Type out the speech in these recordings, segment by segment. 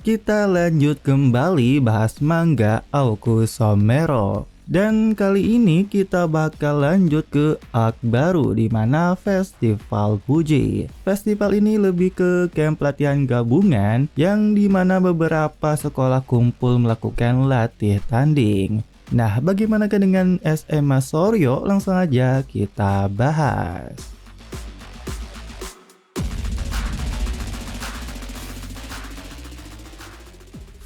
Kita lanjut kembali bahas manga Aokusomero. Dan kali ini kita bakal lanjut ke arc baru di mana Festival Fuji. Festival ini lebih ke camp pelatihan gabungan yang dimana beberapa sekolah kumpul melakukan latih tanding. Nah, bagaimana dengan SMA Soryo? Langsung aja kita bahas.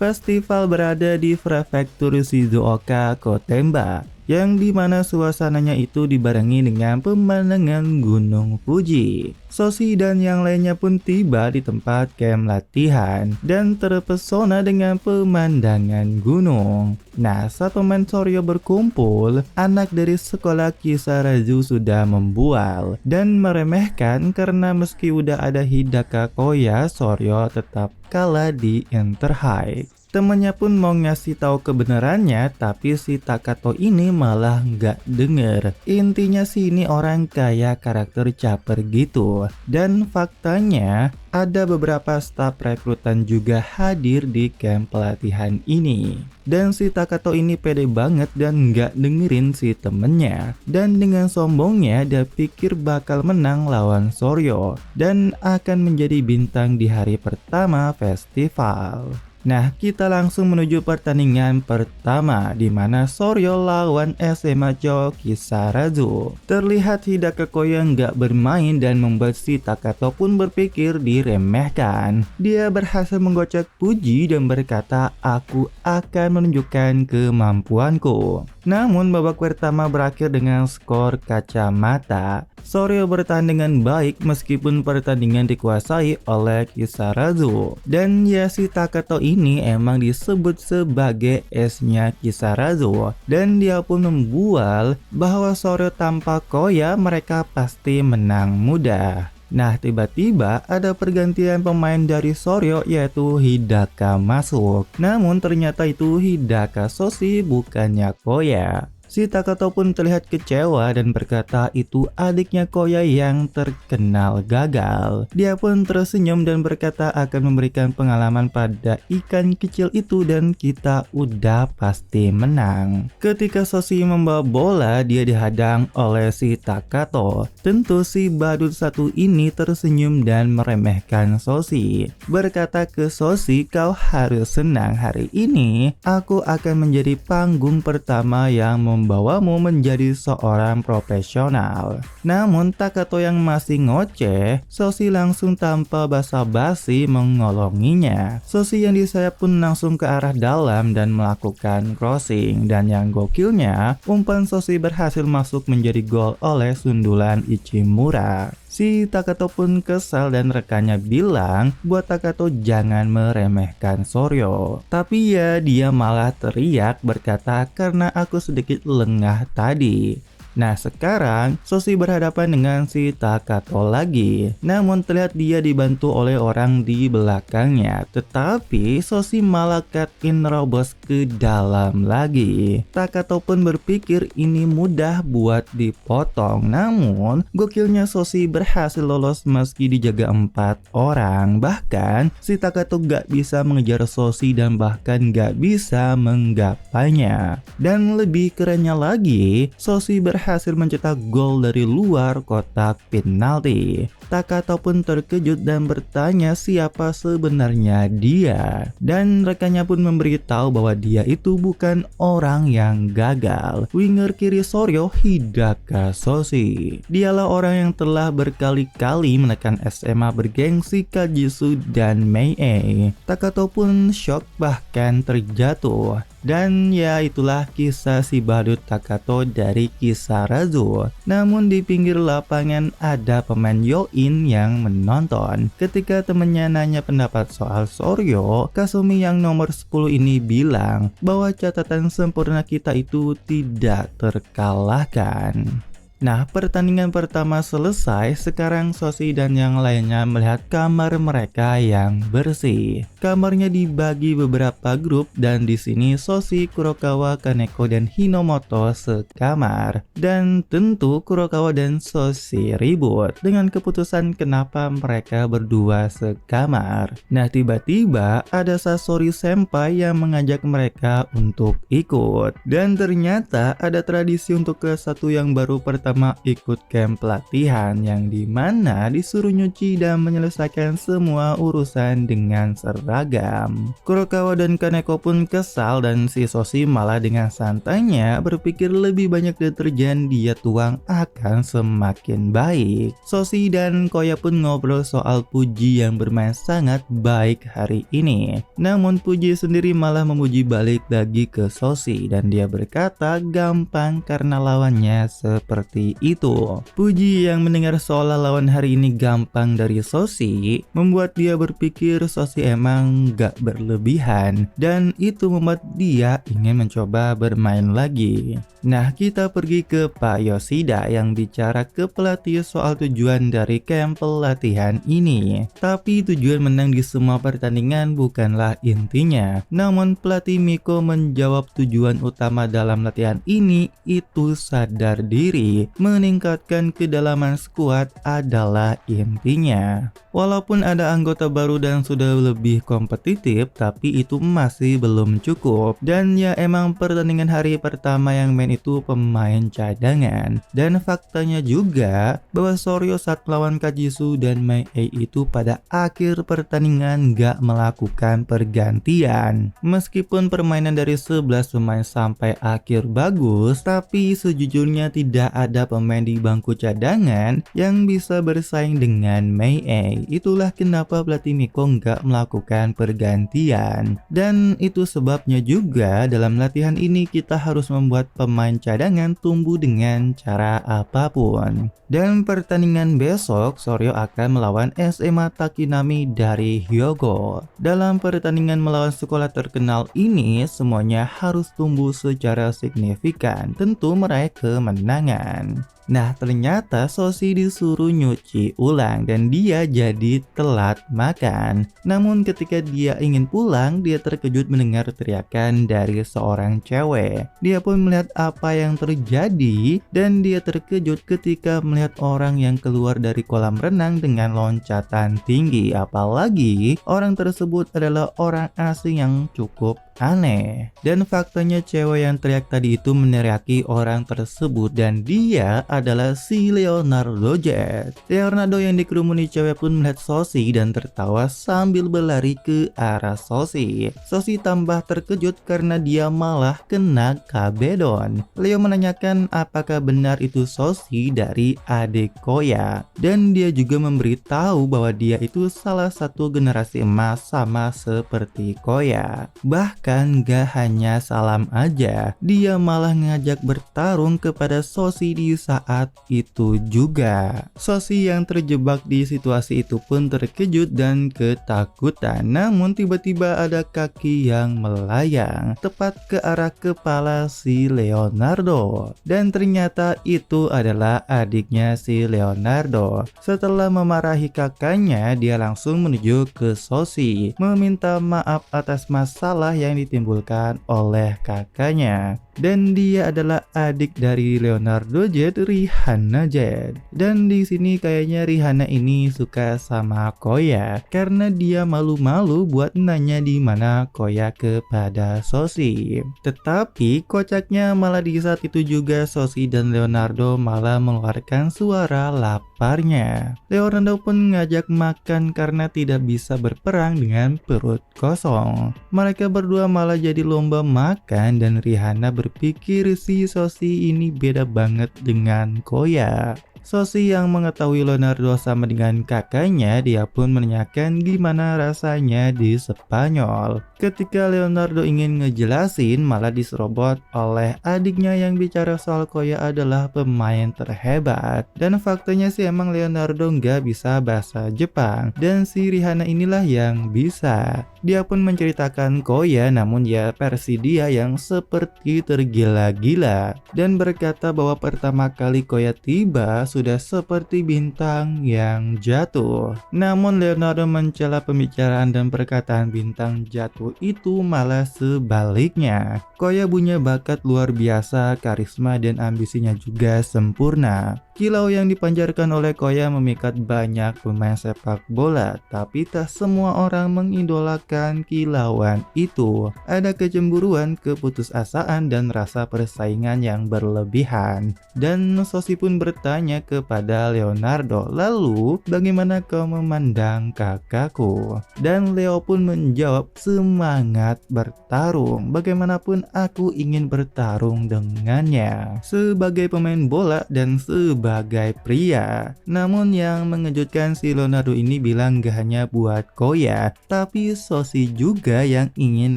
Festival berada di prefektur Shizuoka, Kotemba, yang dimana suasananya itu dibarengi dengan pemandangan Gunung Fuji. Soshi dan yang lainnya pun tiba di tempat camp latihan dan terpesona dengan pemandangan gunung. Nah, saat pemain Soryo berkumpul, anak dari sekolah Kisarazu sudah membual dan meremehkan karena meski udah ada Hidaka Koya, Soryo tetap kalah di Interhigh. Temennya pun mau ngasih tahu kebenarannya, tapi si Takato ini malah nggak denger. Intinya sih ini orang kayak karakter caper gitu. Dan faktanya ada beberapa staf rekrutan juga hadir di camp pelatihan ini. Dan si Takato ini pede banget dan nggak dengerin si temennya. Dan dengan sombongnya dia pikir bakal menang lawan Soryo dan akan menjadi bintang di hari pertama festival. Nah, kita langsung menuju pertandingan pertama di mana Soryo lawan SMA cowok Kisarazu. Terlihat Hidaka Koya nggak bermain dan membuat si Takato pun berpikir diremehkan. Dia berhasil menggocek Fuji dan berkata, "Aku akan menunjukkan kemampuanku." Namun babak pertama berakhir dengan skor kacamata. Soryo bertahan dengan baik meskipun pertandingan dikuasai oleh Kisarazu. Dan ya si Takato ini emang disebut sebagai esnya Kisarazu. Dan dia pun membual bahwa Soryo tanpa Koya mereka pasti menang mudah. Nah, tiba-tiba ada pergantian pemain dari Soryo yaitu Hidaka masuk. Namun ternyata itu Hidaka Soshi bukannya Koya. Si Takato pun terlihat kecewa dan berkata itu adiknya Koya yang terkenal gagal. Dia pun tersenyum dan berkata akan memberikan pengalaman pada ikan kecil itu dan kita udah pasti menang. Ketika Soshi membawa bola, dia dihadang oleh si Takato. Tentu si badut satu ini tersenyum dan meremehkan Soshi. Berkata ke Soshi, "Kau harus senang, hari ini aku akan menjadi panggung pertama yang membawamu menjadi seorang profesional." Namun Takato yang masih ngoceh, Soshi langsung tanpa basa-basi mengolonginya. Soshi yang disayap pun langsung ke arah dalam dan melakukan crossing. Dan yang gokilnya, umpan Soshi berhasil masuk menjadi gol oleh sundulan Ichimura. Si Takato pun kesal dan rekannya bilang buat Takato jangan meremehkan Soryo. Tapi ya dia malah teriak berkata karena aku sedikit lengah tadi. Nah sekarang Soshi berhadapan dengan si Takato lagi. Namun terlihat dia dibantu oleh orang di belakangnya. Tetapi Soshi malah cut in robos ke dalam lagi. Takato pun berpikir ini mudah buat dipotong. Namun gokilnya Soshi berhasil lolos meski dijaga 4 orang. Bahkan si Takato gak bisa mengejar Soshi dan bahkan gak bisa menggapainya. Dan lebih kerennya lagi, Soshi berhasil mencetak gol dari luar kotak penalti. Takato pun terkejut dan bertanya siapa sebenarnya dia. Dan rekannya pun memberitahu bahwa dia itu bukan orang yang gagal. Winger kiri Soryo, Hidaka Soshi. Dialah orang yang telah berkali-kali menekan SMA bergengsi Kajitsu dan Mei. Takato pun shock bahkan terjatuh. Dan ya itulah kisah si badut Takato dari Kisarazu. Namun di pinggir lapangan ada pemain Yoin yang menonton. Ketika temennya nanya pendapat soal Soryo, Kasumi yang nomor 10 ini bilang bahwa catatan sempurna kita itu tidak terkalahkan. Nah, pertandingan pertama selesai, sekarang Soshi dan yang lainnya melihat kamar mereka yang bersih. Kamarnya dibagi beberapa grup dan di sini Soshi, Kurokawa, Kaneko, dan Hinomoto sekamar. Dan tentu Kurokawa dan Soshi ribut dengan keputusan kenapa mereka berdua sekamar. Nah, tiba-tiba ada Sasori Senpai yang mengajak mereka untuk ikut. Dan ternyata ada tradisi untuk kelas 1 yang baru pertama ikut camp pelatihan yang dimana disuruh nyuci dan menyelesaikan semua urusan dengan seragam. Kurokawa dan Kaneko pun kesal dan si Soshi malah dengan santainya berpikir lebih banyak deterjen dia tuang akan semakin baik. Soshi dan Koya pun ngobrol soal Puji yang bermain sangat baik hari ini. Namun Puji sendiri malah memuji balik lagi ke Soshi dan dia berkata gampang karena lawannya seperti itu. Puji yang mendengar seolah lawan hari ini gampang dari Soshi membuat dia berpikir Soshi emang gak berlebihan dan itu membuat dia ingin mencoba bermain lagi. Nah, kita pergi ke Pak Yoshida yang bicara ke pelatih soal tujuan dari camp pelatihan ini. Tapi tujuan menang di semua pertandingan bukanlah intinya. Namun pelatih Miko menjawab tujuan utama dalam latihan ini itu sadar diri, meningkatkan kedalaman skuad adalah intinya. Walaupun ada anggota baru dan sudah lebih kompetitif, tapi itu masih belum cukup. Dan ya emang pertandingan hari pertama yang main itu pemain cadangan. Dan faktanya juga bahwa Soryo saat melawan Kajisu dan Mei itu pada akhir pertandingan gak melakukan pergantian. Meskipun permainan dari 11 pemain sampai akhir bagus, tapi sejujurnya tidak ada pemain di bangku cadangan yang bisa bersaing dengan Mei. Itulah kenapa pelatih Miko nggak melakukan pergantian. Dan itu sebabnya juga dalam latihan ini kita harus membuat pemain cadangan tumbuh dengan cara apapun. Dan pertandingan besok Soryo akan melawan SMA Takinami dari Hyogo. Dalam pertandingan melawan sekolah terkenal ini semuanya harus tumbuh secara signifikan, tentu meraih kemenangan. Nah, ternyata Soshi disuruh nyuci ulang dan dia jadi telat makan. Namun ketika dia ingin pulang, dia terkejut mendengar teriakan dari seorang cewek. Dia pun melihat apa yang terjadi dan dia terkejut ketika melihat orang yang keluar dari kolam renang dengan loncatan tinggi. Apalagi orang tersebut adalah orang asing yang cukup aneh. Dan faktanya cewek yang teriak tadi itu meneriaki orang tersebut dan dia adalah si Leonardo Jet. Leonardo yang dikerumuni cewek pun melihat Soshi dan tertawa sambil berlari ke arah Soshi. Soshi tambah terkejut karena dia malah kena kabedon. Leo menanyakan apakah benar itu Soshi dari adik Koya. Dan dia juga memberitahu bahwa dia itu salah satu generasi emas sama seperti Koya. Bahkan gak hanya salam aja, dia malah ngajak bertarung kepada Soshi di saat itu juga. Soshi yang terjebak di situasi itu pun terkejut dan ketakutan. Namun tiba-tiba ada kaki yang melayang tepat ke arah kepala si Leonardo. Dan ternyata itu adalah adiknya si Leonardo. Setelah memarahi kakaknya, dia langsung menuju ke Soshi meminta maaf atas masalah yang ditimbulkan oleh kakaknya. Dan dia adalah adik dari Leonardo Jet, Rihanna Jet. Dan di sini kayaknya Rihanna ini suka sama Koya karena dia malu-malu buat nanya di mana Koya kepada Soshi. Tetapi kocaknya malah di saat itu juga Soshi dan Leonardo malah mengeluarkan suara laparnya. Leonardo pun ngajak makan karena tidak bisa berperang dengan perut kosong. Mereka berdua malah jadi lomba makan dan Rihanna berpikir si Soshi ini beda banget dengan Koya. Soshi yang mengetahui Leonardo sama dengan kakaknya, dia pun menanyakan gimana rasanya di Spanyol. Ketika Leonardo ingin ngejelasin, malah diserobot oleh adiknya yang bicara soal Koya adalah pemain terhebat. Dan faktanya sih emang Leonardo nggak bisa bahasa Jepang, dan si Rihanna inilah yang bisa. Dia pun menceritakan Koya, namun ya versi dia yang seperti tergila-gila, dan berkata bahwa pertama kali Koya tiba sudah seperti bintang yang jatuh. Namun Leonardo mencela pembicaraan dan perkataan bintang jatuh itu malah sebaliknya. Koya punya bakat luar biasa, karisma dan ambisinya juga sempurna. Kilau yang dipancarkan oleh Koya memikat banyak pemain sepak bola, tapi tak semua orang mengidolakan kilauan itu. Ada kecemburuan, keputusasaan, dan rasa persaingan yang berlebihan. Dan Soshi pun bertanya kepada Leonardo, lalu bagaimana kau memandang kakakku? Dan Leo pun menjawab, semangat bertarung, bagaimanapun aku ingin bertarung dengannya. Sebagai pemain bola dan sebagai pria. Namun yang mengejutkan, si Leonardo ini bilang gak hanya buat Koya, tapi Soshi juga yang ingin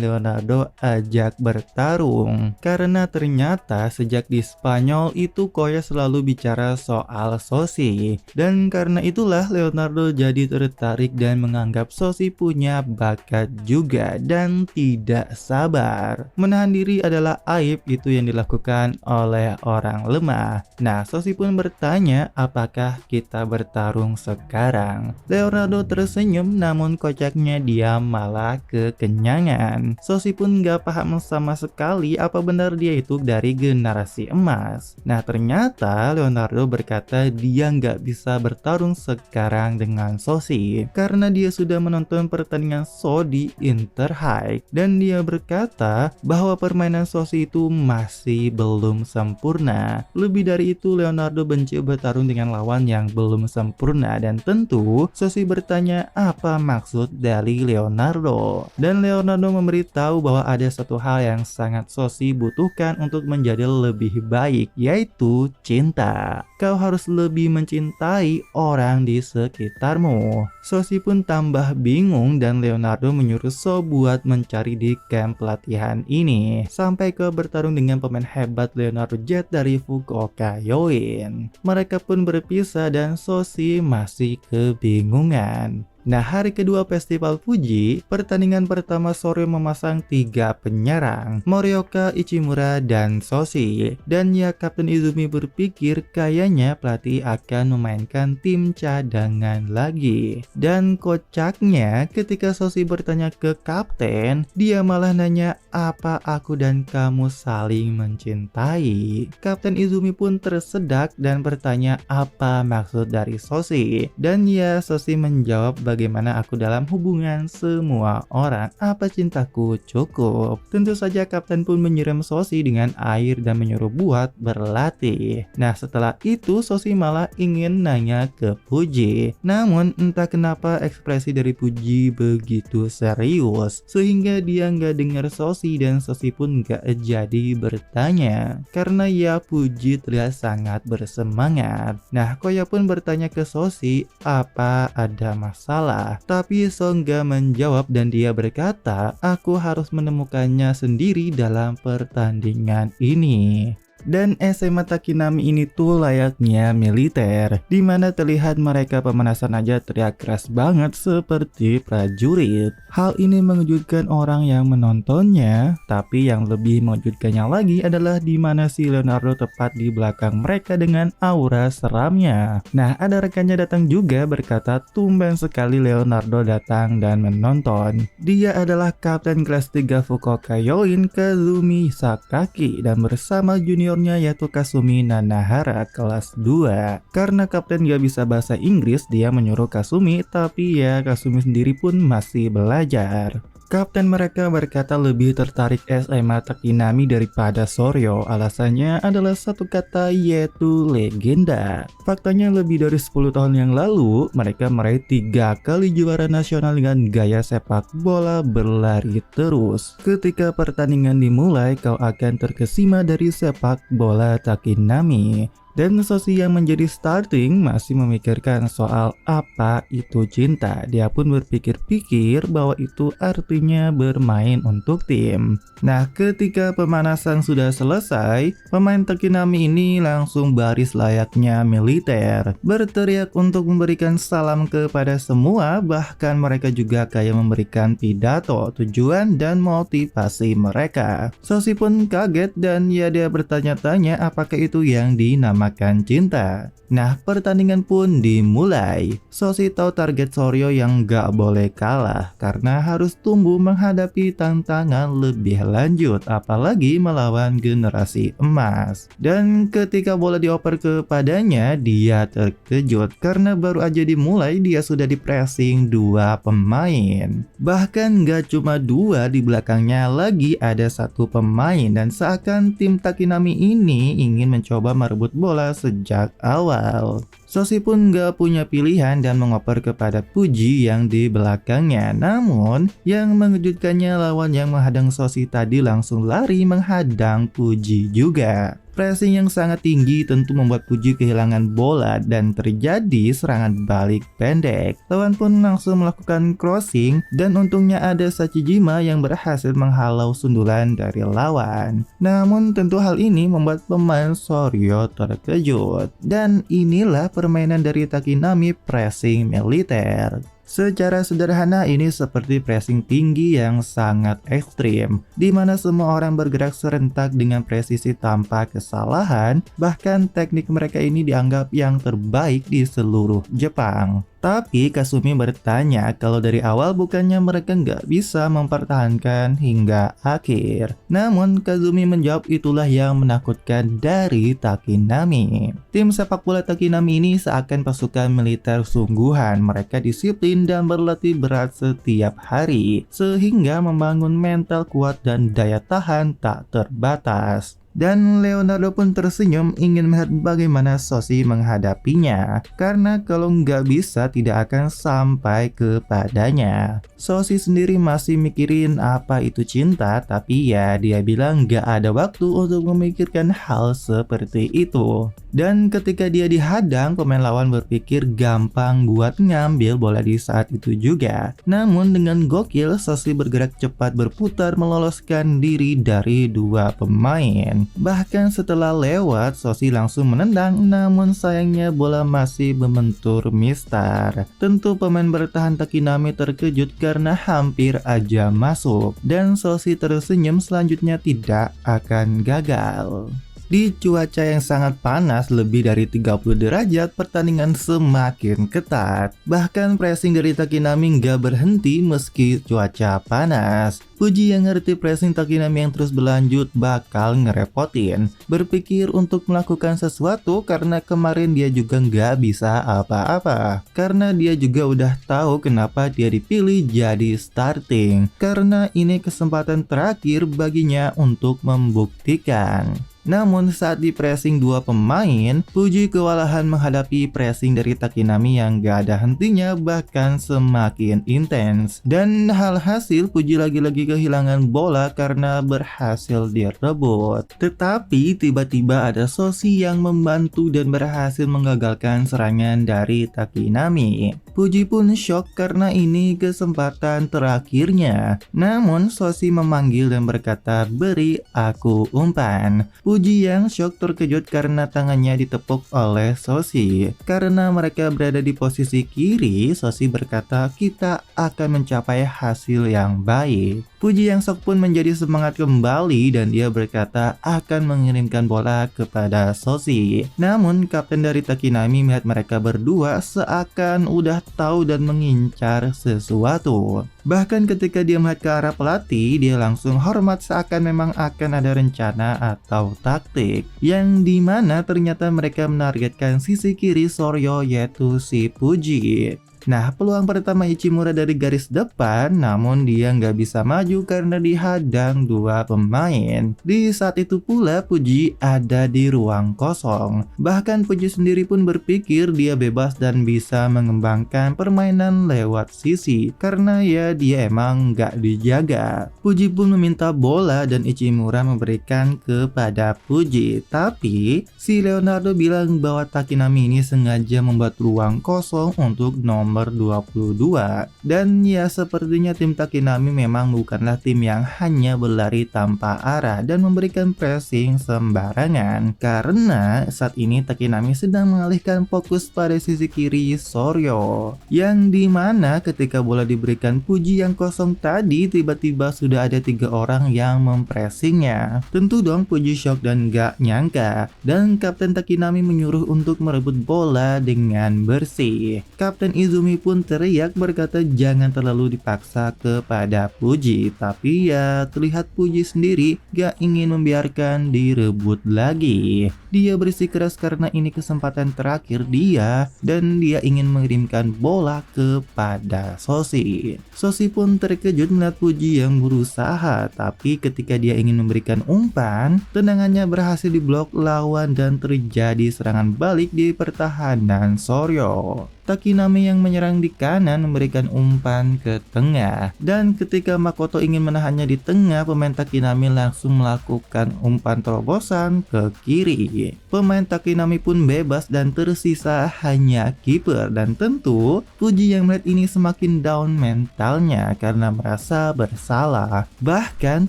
Leonardo ajak bertarung. Karena ternyata sejak di Spanyol itu Koya selalu bicara soal Soshi. Dan karena itulah Leonardo jadi tertarik dan menganggap Soshi punya bakat juga dan tidak sabar. Menahan diri adalah aib, itu yang dilakukan oleh orang lemah. Nah, Soshi pun bertanya, apakah kita bertarung sekarang? Leonardo tersenyum, namun kocaknya dia malah kekenyangan. Soshi pun gak paham sama sekali apa benar dia itu dari generasi emas. Nah, ternyata Leonardo berkata dia gak bisa bertarung sekarang dengan Soshi karena dia sudah menonton pertandingan So di Inter High, dan dia berkata bahwa permainan Soshi itu masih belum sempurna. Lebih dari itu, Leonardo benci bertarung dengan lawan yang belum sempurna, dan tentu Soshi bertanya apa maksud dari Leonardo. Dan Leonardo memberitahu bahwa ada satu hal yang sangat Soshi butuhkan untuk menjadi lebih baik, yaitu cinta. Kau harus lebih mencintai orang di sekitarmu. Soshi pun tambah bingung dan Leonardo menyuruh So buat mencari di camp pelatihan ini, sampai ke bertarung dengan pemain hebat Leonardo Jet dari Fukuoka Yoin. Mereka pun berpisah dan Soshi masih kebingungan. Nah, hari kedua festival Fuji, pertandingan pertama sore memasang 3 penyerang, Morioka, Ichimura, dan Soshi. Dan ya, Kapten Izumi berpikir kayaknya pelatih akan memainkan tim cadangan lagi. Dan kocaknya, ketika Soshi bertanya ke kapten, dia malah nanya, apa aku dan kamu saling mencintai? Kapten Izumi pun tersedak dan bertanya apa maksud dari Soshi. Dan ya, Soshi menjawab, bagaimana aku dalam hubungan semua orang, apa cintaku cukup. Tentu saja kapten pun menyiram Soshi dengan air dan menyuruh buat berlatih. Nah, setelah itu Soshi malah ingin nanya ke Fuji. Namun entah kenapa ekspresi dari Fuji begitu serius sehingga dia nggak dengar Soshi, dan Soshi pun nggak jadi bertanya karena ya Fuji terlihat sangat bersemangat. Nah, Koya pun bertanya ke Soshi apa ada masalah, tapi So nggak menjawab dan dia berkata, aku harus menemukannya sendiri dalam pertandingan ini. Dan SMA Takinami ini tuh layaknya militer, dimana terlihat mereka pemanasan aja teriak keras banget seperti prajurit. Hal ini mengejutkan orang yang menontonnya, tapi yang lebih mengejutkannya lagi adalah dimana si Leonardo tepat di belakang mereka dengan aura seramnya. Nah, ada rekannya datang juga berkata tumben sekali Leonardo datang dan menonton. Dia adalah kapten kelas 3 Fukuoka Yoin, Kazumi Sakaki, dan bersama junior yaitu Kasumi Nanahara kelas 2. Karena kapten gak bisa bahasa Inggris, dia menyuruh Kasumi, tapi ya Kasumi sendiri pun masih belajar. Kapten mereka berkata lebih tertarik SMA Takinami daripada Soryo. Alasannya adalah satu kata, yaitu legenda. Faktanya lebih dari 10 tahun yang lalu mereka meraih 3 kali juara nasional dengan gaya sepak bola berlari terus. Ketika pertandingan dimulai, kau akan terkesima dari sepak bola Takinami. Dan Sosi yang menjadi starting masih memikirkan soal apa itu cinta. Dia pun berpikir-pikir bahwa itu artinya bermain untuk tim. Nah, ketika pemanasan sudah selesai, pemain Takinami ini langsung baris layaknya militer, berteriak untuk memberikan salam kepada semua, bahkan mereka juga kayak memberikan pidato, tujuan dan motivasi mereka. Sosi pun kaget dan ya dia bertanya-tanya apakah itu yang dinamakan cinta. Nah, pertandingan pun dimulai. Sosi tahu target Soryo yang gak boleh kalah karena harus tumbuh menghadapi tantangan lebih lanjut, apalagi melawan generasi emas. Dan ketika bola dioper kepadanya, dia terkejut karena baru aja dimulai dia sudah di-pressing dua pemain. Bahkan gak cuma dua, di belakangnya lagi ada satu pemain dan seakan tim Takinami ini ingin mencoba merebut bola sejak awal. Sosi pun gak punya pilihan dan mengoper kepada Puji yang di belakangnya. Namun yang mengejutkannya, lawan yang menghadang Sosi tadi langsung lari menghadang Puji juga. Pressing yang sangat tinggi tentu membuat Puji kehilangan bola dan terjadi serangan balik pendek. Lawan pun langsung melakukan crossing dan untungnya ada Sachijima yang berhasil menghalau sundulan dari lawan. Namun tentu hal ini membuat pemain Soryo terkejut. Dan inilah permainan dari Takinami, pressing militer. Secara sederhana ini seperti pressing tinggi yang sangat ekstrim, di mana semua orang bergerak serentak dengan presisi tanpa kesalahan. Bahkan teknik mereka ini dianggap yang terbaik di seluruh Jepang. Tapi Kasumi bertanya kalau dari awal bukannya mereka nggak bisa mempertahankan hingga akhir. Namun Kazumi menjawab itulah yang menakutkan dari Takinami. Tim sepak bola Takinami ini seakan pasukan militer sungguhan. Mereka disiplin dan berlatih berat setiap hari, sehingga membangun mental kuat dan daya tahan tak terbatas. Dan Leonardo pun tersenyum ingin melihat bagaimana Sosi menghadapinya, karena kalau nggak bisa tidak akan sampai kepadanya. Sosi sendiri masih mikirin apa itu cinta, tapi ya dia bilang nggak ada waktu untuk memikirkan hal seperti itu. Dan ketika dia dihadang, pemain lawan berpikir gampang buat ngambil bola di saat itu juga. Namun dengan gokil, Sosi bergerak cepat berputar meloloskan diri dari dua pemain. Bahkan setelah lewat, Sosi langsung menendang, namun sayangnya bola masih membentur mistar. Tentu pemain bertahan Takinami terkejut karena hampir aja masuk. Dan Sosi tersenyum, selanjutnya tidak akan gagal. Di cuaca yang sangat panas lebih dari 30 derajat, pertandingan semakin ketat. Bahkan pressing dari Takinami nggak berhenti meski cuaca panas. Puji yang ngerti pressing Takinami yang terus berlanjut bakal ngerepotin. Berpikir untuk melakukan sesuatu karena kemarin dia juga nggak bisa apa-apa. Karena dia juga udah tahu kenapa dia dipilih jadi starting. Karena ini kesempatan terakhir baginya untuk membuktikan. Namun saat di pressing dua pemain, Puji kewalahan menghadapi pressing dari Takinami yang gak ada hentinya, bahkan semakin intens. Dan hal hasil Puji lagi-lagi kehilangan bola karena berhasil direbut. Tetapi tiba-tiba ada Sosi yang membantu dan berhasil menggagalkan serangan dari Takinami. Puji pun shock karena ini kesempatan terakhirnya. Namun Sosi memanggil dan berkata, "Beri aku umpan." Puji yang shock terkejut karena tangannya ditepuk oleh Sosi. Karena mereka berada di posisi kiri, Sosi berkata, "Kita akan mencapai hasil yang baik." Puji yang shock pun menjadi semangat kembali dan dia berkata akan mengirimkan bola kepada Sosi. Namun kapten dari Takinami melihat mereka berdua seakan udah tahu dan mengincar sesuatu. Bahkan ketika dia melihat ke arah pelatih, dia langsung hormat seakan memang akan ada rencana atau taktik. Yang dimana ternyata mereka menargetkan sisi kiri Soryo, yaitu si Puji. Nah, peluang pertama Ichimura dari garis depan, namun dia nggak bisa maju karena dihadang dua pemain. Di saat itu pula Puji ada di ruang kosong. Bahkan Puji sendiri pun berpikir dia bebas dan bisa mengembangkan permainan lewat sisi karena ya dia emang nggak dijaga. Puji pun meminta bola dan Ichimura memberikan kepada Puji. Tapi si Leonardo bilang bahwa Takinami ini sengaja membuat ruang kosong untuk nomor 22. Dan ya sepertinya tim Takinami memang bukanlah tim yang hanya berlari tanpa arah dan memberikan pressing sembarangan. Karena saat ini Takinami sedang mengalihkan fokus pada sisi kiri Soryo. Yang dimana ketika bola diberikan Puji yang kosong tadi, tiba-tiba sudah ada 3 orang yang mempressingnya. Tentu dong Puji shock dan gak nyangka. Dan Kapten Takinami menyuruh untuk merebut bola dengan bersih. Kapten Izumi pun teriak berkata jangan terlalu dipaksa kepada Puji. Tapi ya terlihat Puji sendiri gak ingin membiarkan direbut lagi. Dia bersikeras karena ini kesempatan terakhir dia dan dia ingin mengirimkan bola kepada Soshi. Soshi pun terkejut melihat Puji yang berusaha, tapi ketika dia ingin memberikan umpan, tendangannya berhasil diblok lawan dan terjadi serangan balik di pertahanan Soryo. Takinami yang menyerang di kanan memberikan umpan ke tengah, dan ketika Makoto ingin menahannya di tengah, pemain Takinami langsung melakukan umpan terobosan ke kiri. Pemain Takinami pun bebas dan tersisa hanya kiper, dan tentu Puji yang melihat ini semakin down mentalnya karena merasa bersalah. Bahkan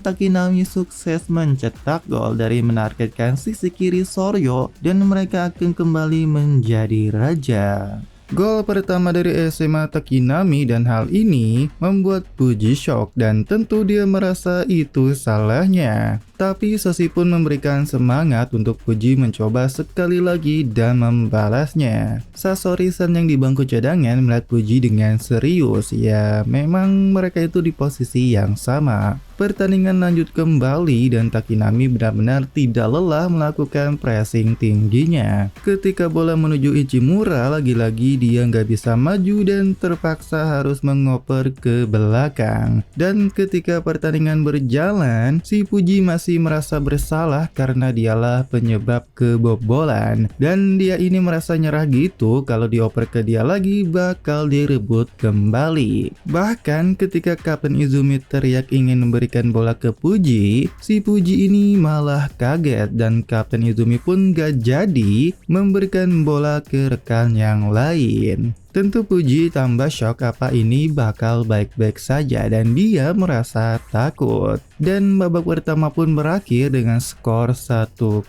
Takinami sukses mencetak gol dari menargetkan sisi kiri Soryo dan mereka akan kembali menjadi raja. Gol pertama dari SMA Takinami dan hal ini membuat Puji shock dan tentu dia merasa itu salahnya. Tapi Soshi pun memberikan semangat untuk Puji mencoba sekali lagi dan membalasnya. Sasori-san yang di bangku cadangan melihat Puji dengan serius. Ya memang mereka itu di posisi yang sama. Pertandingan lanjut kembali dan Takinami benar-benar tidak lelah melakukan pressing tingginya. Ketika bola menuju Ichimura, lagi-lagi dia nggak bisa maju dan terpaksa harus mengoper ke belakang. Dan ketika pertandingan berjalan, si Puji masih merasa bersalah karena dialah penyebab kebobolan. Dan dia ini merasa nyerah gitu kalau dioper ke dia lagi bakal direbut kembali. Bahkan ketika Kapten Izumi teriak ingin memberikan bola ke Puji, si Puji ini malah kaget dan Kapten Izumi pun gak jadi memberikan bola ke rekan yang lain. Tentu Puji tambah shock apa ini bakal baik-baik saja dan dia merasa takut. Dan babak pertama pun berakhir dengan skor 1-0.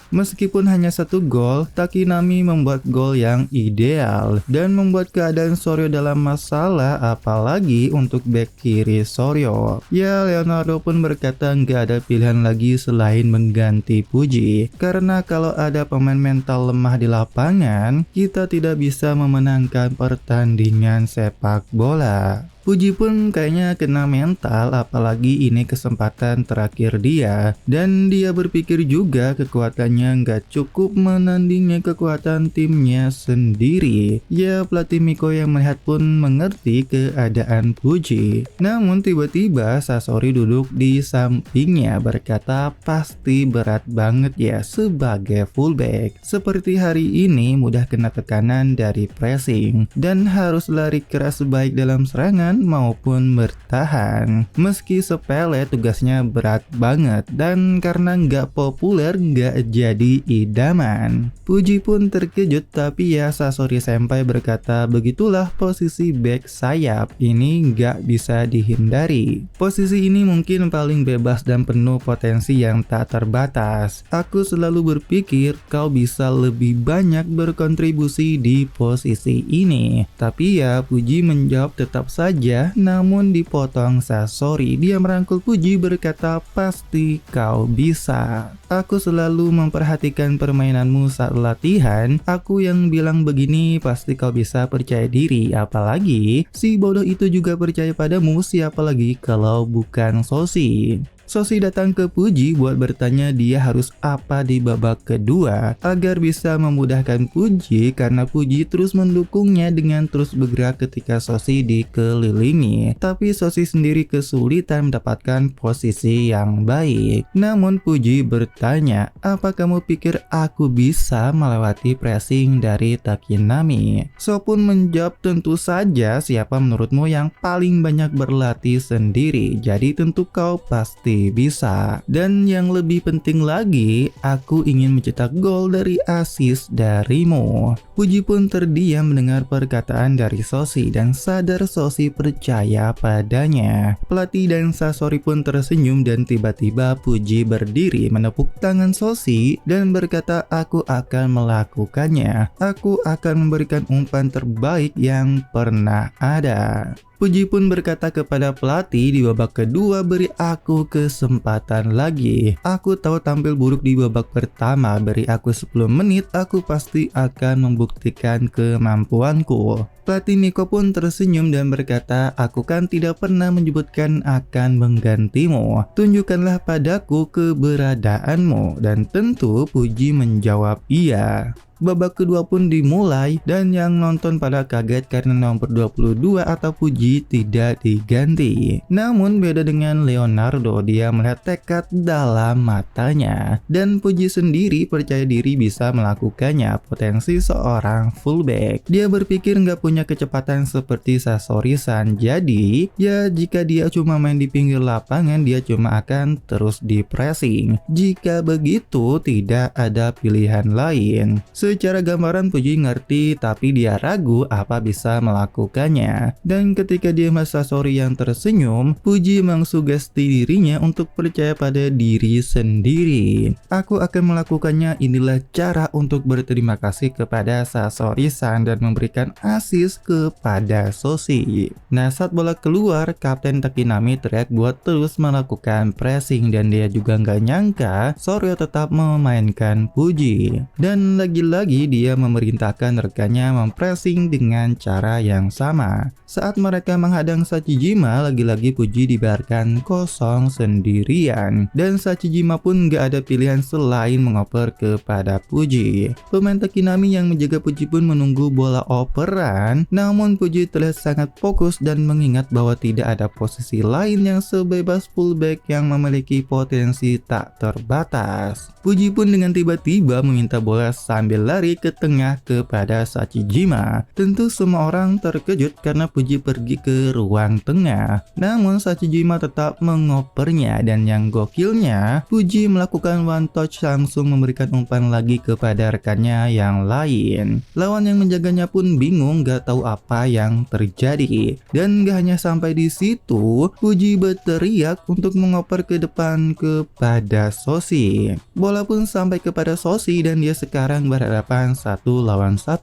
Meskipun hanya 1 gol, Takinami membuat gol yang ideal dan membuat keadaan Soryo dalam masalah, apalagi untuk bek kiri Soryo. Ya, Leonardo pun berkata nggak ada pilihan lagi selain mengganti Puji, karena kalau ada pemain mental lemah di lapangan, kita tidak bisa memenangkan pertandingan sepak bola. Puji pun kayaknya kena mental, apalagi ini kesempatan terakhir dia. Dan dia berpikir juga kekuatannya nggak cukup menandingi kekuatan timnya sendiri. Ya, pelatih Miko yang melihat pun mengerti keadaan Puji. Namun tiba-tiba Sasori duduk di sampingnya berkata pasti berat banget ya sebagai fullback. Seperti hari ini mudah kena tekanan dari pressing dan harus lari keras baik dalam serangan maupun bertahan. Meski sepele, tugasnya berat banget dan karena nggak populer nggak jadi idaman. Puji pun terkejut, tapi ya Sasori Senpai berkata begitulah posisi back sayap ini nggak bisa dihindari. Posisi ini mungkin paling bebas dan penuh potensi yang tak terbatas. Aku selalu berpikir kau bisa lebih banyak berkontribusi di posisi ini. Tapi ya Puji menjawab tetap saja, namun dipotong Sasori. Dia merangkul Puji berkata pasti kau bisa. Aku selalu memperhatikan permainanmu saat latihan. Aku yang bilang begini pasti kau bisa percaya diri. Apalagi si bodoh itu juga percaya padamu, siapa lagi kalau bukan Soshi. Sosi datang ke Puji buat bertanya dia harus apa di babak kedua agar bisa memudahkan Puji karena Puji terus mendukungnya dengan terus bergerak ketika Sosi dikelilingi. Tapi Sosi sendiri kesulitan mendapatkan posisi yang baik. Namun Puji bertanya, apa kamu pikir aku bisa melewati pressing dari Takinami? So pun menjawab, tentu saja, siapa menurutmu yang paling banyak berlatih sendiri, jadi tentu kau pasti bisa. Dan yang lebih penting lagi, aku ingin mencetak gol dari assist darimu. Puji pun terdiam mendengar perkataan dari Sosi dan sadar Sosi percaya padanya. Pelatih dan Sasori pun tersenyum dan tiba-tiba Puji berdiri menepuk tangan Sosi dan berkata, aku akan melakukannya. Aku akan memberikan umpan terbaik yang pernah ada. Puji pun berkata kepada pelatih, di babak kedua beri aku kesempatan lagi. Aku tahu tampil buruk di babak pertama, beri aku 10 menit, aku pasti akan membuktikan kemampuanku. Pelatih Miko pun tersenyum dan berkata, aku kan tidak pernah menyebutkan akan menggantimu. Tunjukkanlah padaku keberadaanmu. Dan tentu Puji menjawab iya. Babak kedua pun dimulai dan yang nonton pada kaget karena nomor 22 atau Puji tidak diganti. Namun beda dengan Leonardo, dia melihat tekad dalam matanya. Dan Puji sendiri percaya diri bisa melakukannya, potensi seorang fullback. Dia berpikir nggak punya kecepatan seperti Sasori-san, jadi ya jika dia cuma main di pinggir lapangan dia cuma akan terus di pressing. Jika begitu tidak ada pilihan lain. Secara gambaran Puji ngerti tapi dia ragu apa bisa melakukannya. Dan ketika dia melihat Sasori yang tersenyum, Puji mengsugesti dirinya untuk percaya pada diri sendiri. Aku akan melakukannya, inilah cara untuk berterima kasih kepada Sasori-san dan memberikan assist kepada Sosi. Nah, saat bola keluar, Kapten Takinami teriak buat terus melakukan pressing dan dia juga nggak nyangka Soryo tetap memainkan Puji. Dan lagi-lagi dia memerintahkan rekannya mempressing dengan cara yang sama. Saat mereka menghadang Sachijima, lagi-lagi Puji dibiarkan kosong sendirian. Dan Sachijima pun gak ada pilihan selain mengoper kepada Puji. Pemain Takinami yang menjaga Puji pun menunggu bola operan. Namun Puji terlihat sangat fokus dan mengingat bahwa tidak ada posisi lain yang sebebas fullback yang memiliki potensi tak terbatas. Puji pun dengan tiba-tiba meminta bola sambil lari ke tengah kepada Sachijima. Tentu semua orang terkejut karena Puji pergi ke ruang tengah. Namun Sachijima tetap mengopernya dan yang gokilnya, Puji melakukan one touch langsung memberikan umpan lagi kepada rekannya yang lain. Lawan yang menjaganya pun bingung gak tahu apa yang terjadi. Dan gak hanya sampai di situ, Puji berteriak untuk mengoper ke depan kepada Sosi. Bola pun sampai kepada Sosi dan dia sekarang berhadapan 1 lawan 1.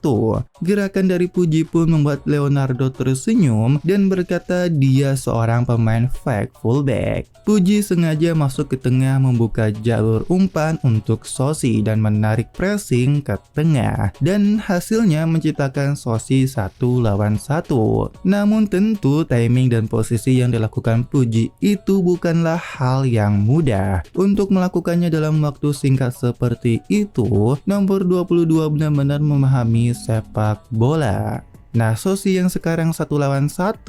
Gerakan dari Puji pun membuat Leonardo tersenyum dan berkata dia seorang pemain fake fullback. Puji sengaja masuk ke tengah membuka jalur umpan untuk Sosi dan menarik pressing ke tengah. Dan hasilnya menciptakan Sosi 1 lawan 1. Namun tentu timing dan posisi yang dilakukan Puji itu bukanlah hal yang mudah. Untuk melakukannya dalam waktu singkat seperti itu, nomor 22 benar-benar memahami sepak bola. Nah, Sosi yang sekarang 1 lawan 1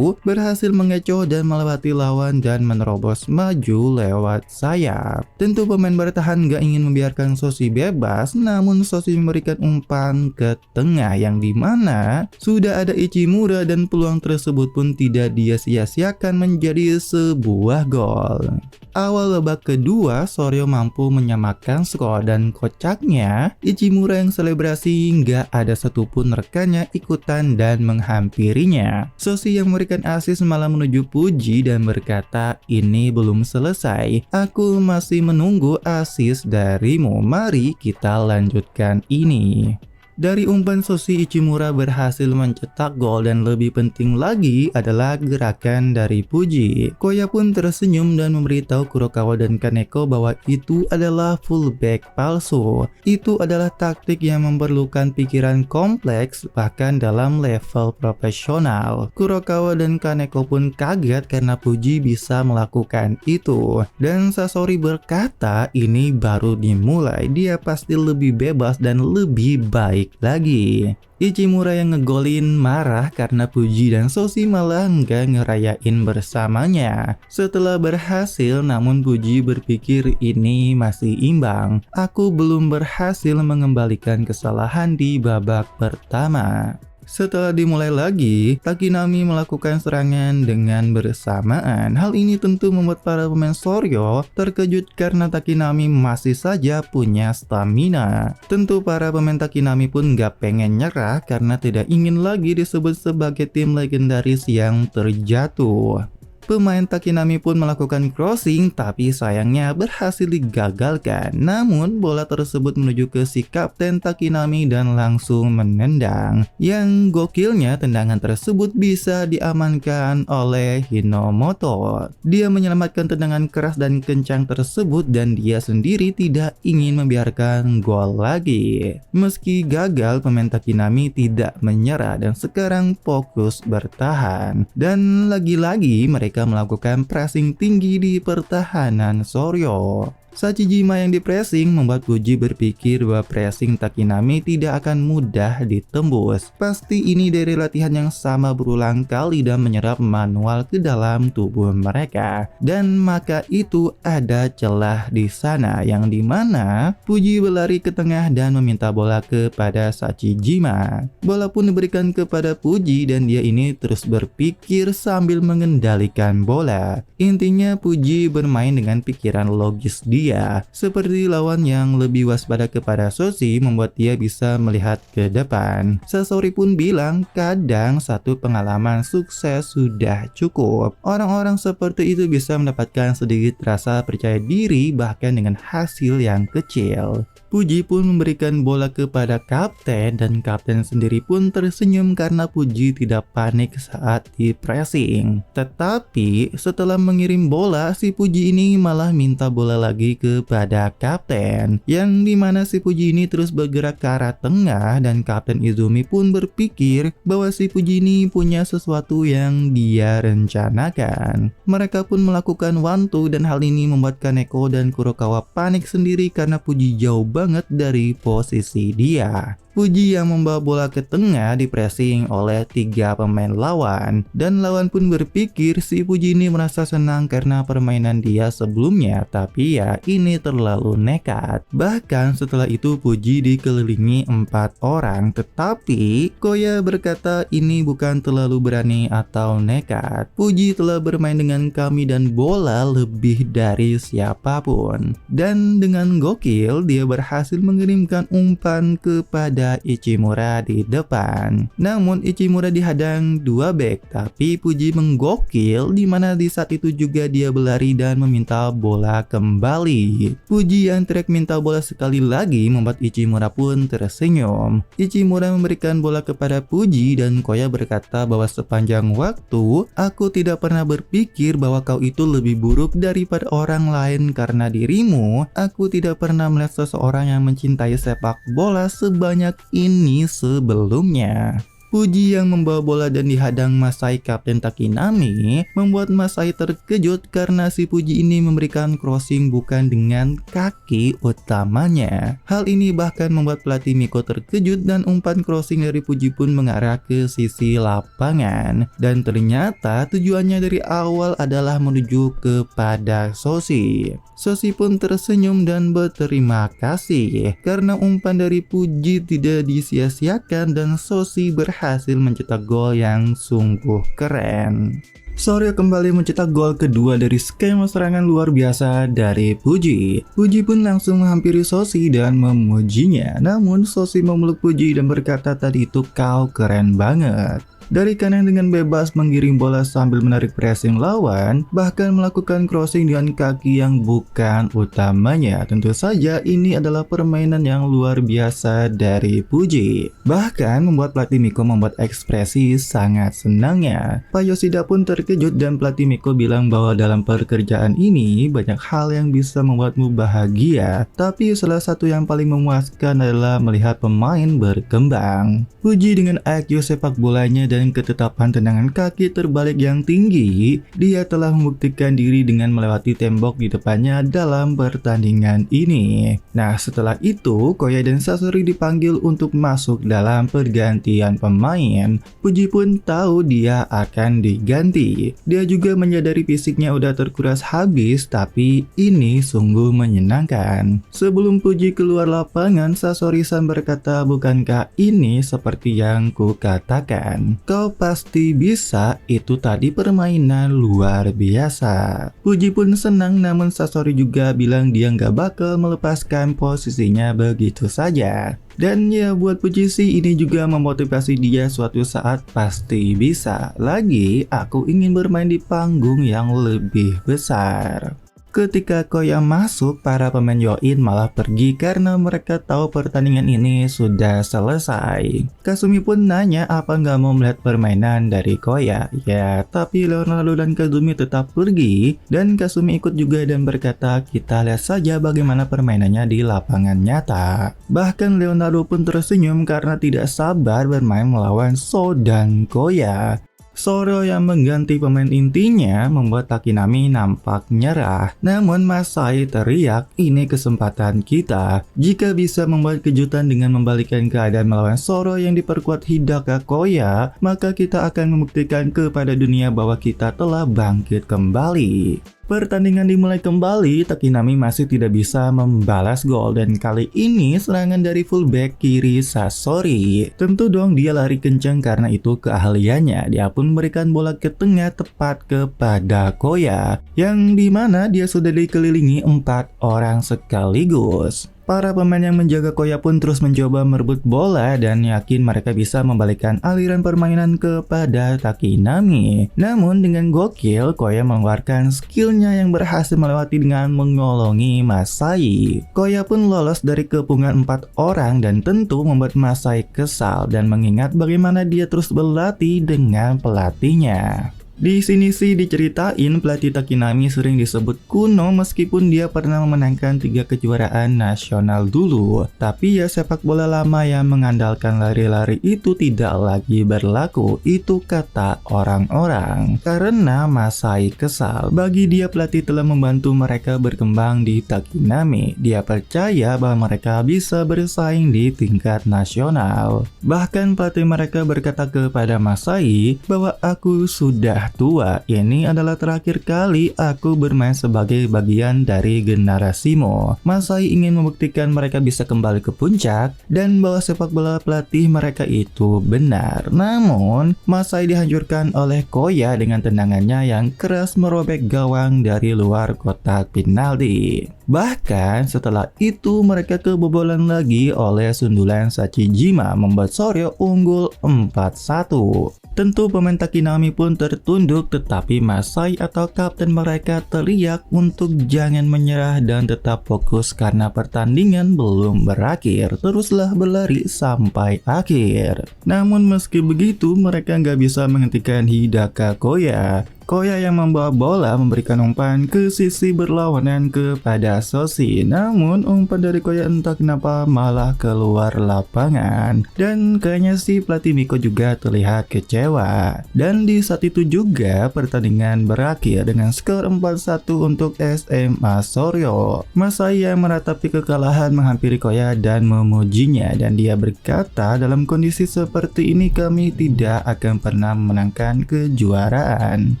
berhasil mengecoh dan melewati lawan dan menerobos maju lewat sayap. Tentu pemain bertahan gak ingin membiarkan Sosi bebas, namun Sosi memberikan umpan ke tengah yang dimana sudah ada Ichimura dan peluang tersebut pun tidak dia sia-siakan menjadi sebuah gol. Awal babak kedua, Soryo mampu menyamakan skor dan kocaknya Ichimura yang selebrasi nggak ada satupun rekannya ikutan dan menghampirinya. Sosi yang memberikan assist malah menuju Puji dan berkata, ini belum selesai, aku masih menunggu assist darimu, mari kita lanjutkan ini. Dari umpan Soshi, Ichimura berhasil mencetak gol dan lebih penting lagi adalah gerakan dari Puji. Koya pun tersenyum dan memberitahu Kurokawa dan Kaneko bahwa itu adalah fullback palsu. Itu adalah taktik yang memerlukan pikiran kompleks bahkan dalam level profesional. Kurokawa dan Kaneko pun kaget karena Puji bisa melakukan itu. Dan Sasori berkata ini baru dimulai, dia pasti lebih bebas dan lebih baik lagi. Ichimura yang ngegolin marah karena Puji dan Soshi malah nggak ngerayain bersamanya. Setelah berhasil, namun Puji berpikir ini masih imbang. Aku belum berhasil mengembalikan kesalahan di babak pertama. Setelah dimulai lagi, Takinami melakukan serangan dengan bersamaan. Hal ini tentu membuat para pemain Soryo terkejut karena Takinami masih saja punya stamina. Tentu para pemain Takinami pun gak pengen nyerah karena tidak ingin lagi disebut sebagai tim legendaris yang terjatuh. Pemain Takinami pun melakukan crossing tapi sayangnya berhasil digagalkan. Namun bola tersebut menuju ke si kapten Takinami dan langsung menendang. Yang gokilnya tendangan tersebut bisa diamankan oleh Hinomoto. Dia menyelamatkan tendangan keras dan kencang tersebut dan dia sendiri tidak ingin membiarkan gol lagi. Meski gagal, pemain Takinami tidak menyerah dan sekarang fokus bertahan. Dan lagi-lagi mereka melakukan pressing tinggi di pertahanan Soryo. Sachijima yang dipressing membuat Puji berpikir bahwa pressing Takinami tidak akan mudah ditembus. Pasti ini dari latihan yang sama berulang kali dan menyerap manual ke dalam tubuh mereka. Dan maka itu ada celah di sana yang dimana Puji berlari ke tengah dan meminta bola kepada Sachijima. Bola pun diberikan kepada Puji dan dia ini terus berpikir sambil mengendalikan bola. Intinya Puji bermain dengan pikiran logis dia. Seperti lawan yang lebih waspada kepada Soshi membuat dia bisa melihat ke depan. Sasori pun bilang kadang satu pengalaman sukses sudah cukup. Orang-orang seperti itu bisa mendapatkan sedikit rasa percaya diri bahkan dengan hasil yang kecil. Puji pun memberikan bola kepada kapten dan kapten sendiri pun tersenyum karena Puji tidak panik saat di pressing. Tetapi setelah mengirim bola, si Puji ini malah minta bola lagi kepada kapten, yang dimana si Puji ini terus bergerak ke arah tengah dan kapten Izumi pun berpikir bahwa si Puji ini punya sesuatu yang dia rencanakan. Mereka pun melakukan one-two dan hal ini membuat Kaneko dan Kurokawa panik sendiri karena Puji jauh banget dari posisi dia. Puji yang membawa bola ke tengah dipressing oleh 3 pemain lawan dan lawan pun berpikir si Puji ini merasa senang karena permainan dia sebelumnya, tapi ya ini terlalu nekat. Bahkan setelah itu Puji dikelilingi 4 orang, tetapi Koya berkata ini bukan terlalu berani atau nekat. Puji telah bermain dengan kami dan bola lebih dari siapapun, dan dengan gokil dia berhasil mengirimkan umpan kepada Ichimura di depan. Namun Ichimura dihadang 2 bek, tapi Puji menggokil dimana di saat itu juga dia berlari dan meminta bola kembali. Puji yang teriak minta bola sekali lagi membuat Ichimura pun tersenyum. Ichimura memberikan bola kepada Puji dan Koya berkata bahwa sepanjang waktu aku tidak pernah berpikir bahwa kau itu lebih buruk daripada orang lain karena dirimu. Aku tidak pernah melihat seseorang yang mencintai sepak bola sebanyak ini sebelumnya. Puji yang membawa bola dan dihadang Masai kapten Takinami membuat Masai terkejut karena si Puji ini memberikan crossing bukan dengan kaki utamanya. Hal ini bahkan membuat pelatih Miko terkejut dan umpan crossing dari Puji pun mengarah ke sisi lapangan. Dan ternyata tujuannya dari awal adalah menuju kepada Soshi. Soshi pun tersenyum dan berterima kasih karena umpan dari Puji tidak disia-siakan dan Soshi berhasil mencetak gol yang sungguh keren. Soryo kembali mencetak gol kedua dari skema serangan luar biasa dari Puji. Puji pun langsung menghampiri Soshi dan memujinya. Namun Soshi memeluk Puji dan berkata tadi itu kau keren banget. Dari kanan dengan bebas menggiring bola sambil menarik pressing lawan, bahkan melakukan crossing dengan kaki yang bukan utamanya. Tentu saja ini adalah permainan yang luar biasa dari Puji. Bahkan membuat pelatih Miko membuat ekspresi sangat senangnya. Pak Yoshida pun terkejut dan pelatih Miko bilang bahwa dalam pekerjaan ini banyak hal yang bisa membuatmu bahagia, tapi salah satu yang paling memuaskan adalah melihat pemain berkembang. Puji dengan IQ sepak bolanya dan ketetapan tendangan kaki terbalik yang tinggi, dia telah membuktikan diri dengan melewati tembok di depannya dalam pertandingan ini. Nah, setelah itu Koya dan Sasori dipanggil untuk masuk dalam pergantian pemain. Puji pun tahu dia akan diganti. Dia juga menyadari fisiknya udah terkuras habis, tapi ini sungguh menyenangkan. Sebelum Puji keluar lapangan, Sasori-san berkata, "Bukankah ini seperti yang kukatakan? Kau pasti bisa, itu tadi permainan luar biasa." Puji pun senang, namun Sasori juga bilang dia nggak bakal melepaskan posisinya begitu saja. Dan ya, buat Puji sih ini juga memotivasi dia suatu saat pasti bisa. Lagi, aku ingin bermain di panggung yang lebih besar. Ketika Koya masuk, para pemain Yoin malah pergi karena mereka tahu pertandingan ini sudah selesai. Kasumi pun nanya apa nggak mau melihat permainan dari Koya. Ya, tapi Leonardo dan Kazumi tetap pergi, dan Kasumi ikut juga dan berkata, "Kita lihat saja bagaimana permainannya di lapangan nyata." Bahkan Leonardo pun tersenyum karena tidak sabar bermain melawan So dan Koya. Soro yang mengganti pemain intinya membuat Takinami nampak nyerah. Namun Masai teriak, "Ini kesempatan kita. Jika bisa membuat kejutan dengan membalikkan keadaan melawan Soro yang diperkuat Hidaka Koya, maka kita akan membuktikan kepada dunia bahwa kita telah bangkit kembali." Pertandingan dimulai kembali, Takinami masih tidak bisa membalas gol dan kali ini serangan dari fullback kiri Sasori. Tentu dong dia lari kencang karena itu keahliannya. Dia pun memberikan bola ke tengah tepat kepada Koya, yang dimana dia sudah dikelilingi 4 orang sekaligus. Para pemain yang menjaga Koya pun terus mencoba merebut bola dan yakin mereka bisa membalikkan aliran permainan kepada Takinami. Namun dengan gokil, Koya mengeluarkan skillnya yang berhasil melewati dengan mengolongi Masai. Koya pun lolos dari kepungan 4 orang dan tentu membuat Masai kesal dan mengingat bagaimana dia terus berlatih dengan pelatihnya. Di sini sih diceritain pelatih Takinami sering disebut kuno meskipun dia pernah memenangkan 3 kejuaraan nasional dulu. Tapi ya sepak bola lama yang mengandalkan lari-lari itu tidak lagi berlaku, itu kata orang-orang. Karena Masai kesal, bagi dia pelatih telah membantu mereka berkembang di Takinami. Dia percaya bahwa mereka bisa bersaing di tingkat nasional. Bahkan pelatih mereka berkata kepada Masai bahwa aku sudah tua, ini adalah terakhir kali aku bermain sebagai bagian dari generasimu. Masai ingin membuktikan mereka bisa kembali ke puncak dan bahwa sepak bola pelatih mereka itu benar. Namun Masai dihancurkan oleh Koya dengan tendangannya yang keras merobek gawang dari luar kotak penalti. Bahkan setelah itu mereka kebobolan lagi oleh sundulan Sachijima membuat Soryo unggul 4-1. Tentu pemain Takinami pun tertunduk, tetapi Masai atau kapten mereka teriak untuk jangan menyerah dan tetap fokus karena pertandingan belum berakhir. Teruslah berlari sampai akhir. Namun meski begitu mereka nggak bisa menghentikan Hidaka Koya. Koya yang membawa bola memberikan umpan ke sisi berlawanan kepada Soshi. Namun umpan dari Koya entah kenapa malah keluar lapangan. Dan kayaknya sih pelatih Miko juga terlihat kecewa. Dan di saat itu juga pertandingan berakhir dengan skor 4-1 untuk SMA Soryo. Masai yang meratapi kekalahan menghampiri Koya dan memujinya. Dan dia berkata, dalam kondisi seperti ini kami tidak akan pernah memenangkan kejuaraan.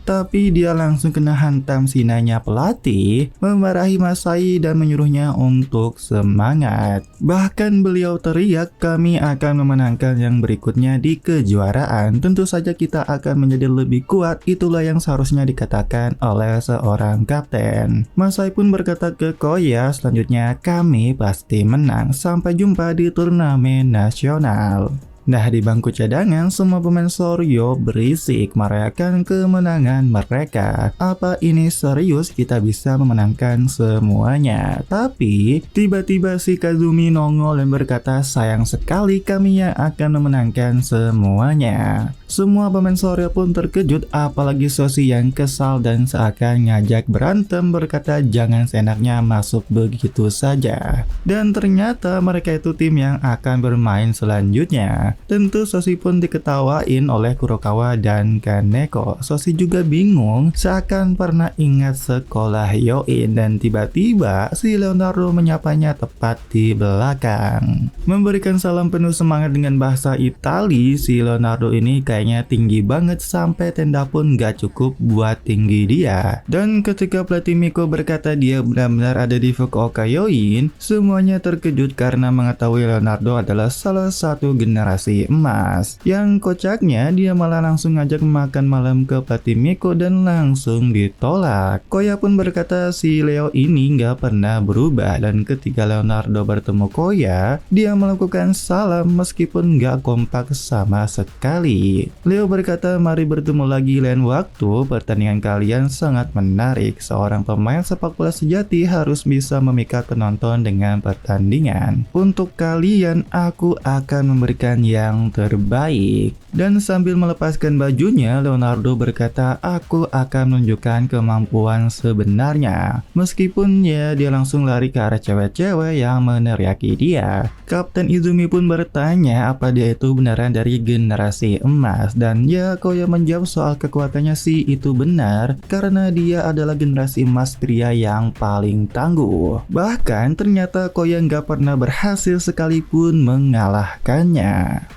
Tapi dia langsung kena hantam sinanya pelatih, memarahi Masai dan menyuruhnya untuk semangat. Bahkan beliau teriak, kami akan memenangkan yang berikutnya di kejuaraan. Tentu saja kita akan menjadi lebih kuat, itulah yang seharusnya dikatakan oleh seorang kapten. Masai pun berkata ke Koya, selanjutnya kami pasti menang. Sampai jumpa di turnamen nasional. Nah, di bangku cadangan, semua pemain Soryo berisik merayakan kemenangan mereka. Apa ini serius kita bisa memenangkan semuanya? Tapi, tiba-tiba si Kazumi nongol dan berkata, sayang sekali kami yang akan memenangkan semuanya. Semua pemain Soryo pun terkejut, apalagi Soshi yang kesal dan seakan ngajak berantem berkata jangan seenaknya masuk begitu saja. Dan ternyata mereka itu tim yang akan bermain selanjutnya. Tentu Soshi pun diketawain oleh Kurokawa dan Kaneko. Soshi juga bingung, seakan pernah ingat sekolah Yoin, dan tiba-tiba si Leonardo menyapanya tepat di belakang. Memberikan salam penuh semangat dengan bahasa Itali, si Leonardo ini kayaknya tinggi banget sampai tenda pun gak cukup buat tinggi dia. Dan ketika pelatih Miko berkata dia benar-benar ada di Fukuoka Yoin, semuanya terkejut karena mengetahui Leonardo adalah salah satu generasi emas. Yang kocaknya dia malah langsung ngajak makan malam ke pelatih Miko dan langsung ditolak. Koya pun berkata si Leo ini gak pernah berubah, dan ketika Leonardo bertemu Koya, dia melakukan salam meskipun gak kompak sama sekali. Leo berkata mari bertemu lagi lain waktu, pertandingan kalian sangat menarik. Seorang pemain sepak bola sejati harus bisa memikat penonton dengan pertandingan. Untuk kalian aku akan memberikan yang terbaik. Dan sambil melepaskan bajunya, Leonardo berkata aku akan menunjukkan kemampuan sebenarnya. Meskipun ya dia langsung lari ke arah cewek-cewek yang meneriaki dia. Kapten Izumi pun bertanya apa dia itu beneran dari generasi emas, dan ya Koya menjawab soal kekuatannya sih itu benar karena dia adalah generasi emas pria yang paling tangguh. Bahkan ternyata Koya nggak pernah berhasil sekalipun mengalahkannya.